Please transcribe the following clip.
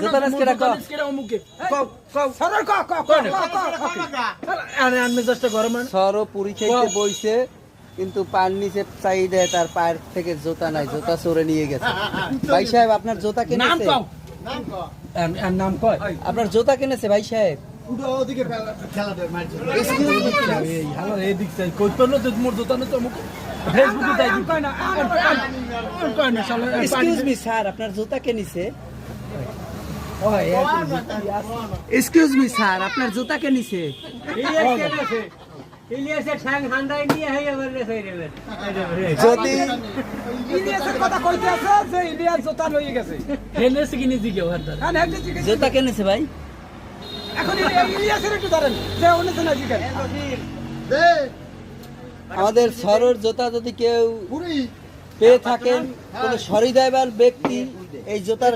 জুতা নাচ কেডা কও সরো পুরি খেতে বইছে কিন্তু পার নিচে চাই দেয় তার পায়ের থেকে জুতা নাই জুতা চোরে নিয়ে গেছে ভাই সাহেব আপনার জুতা কিনেছে নাম কয় আপনার জুতা কিনেছে ভাই সাহেব এক্সকিউজ মি স্যার আপনার জুতা কে নিছে এক্সকিউজ মি স্যার আপনার জুতা কে নিছে যদি জুতা কে নিছে ভাই আমাদের সরোর জুতা যদি কেউ পেয়ে থাকেন কোন সহৃদয়বান ব্যক্তি এই জুতার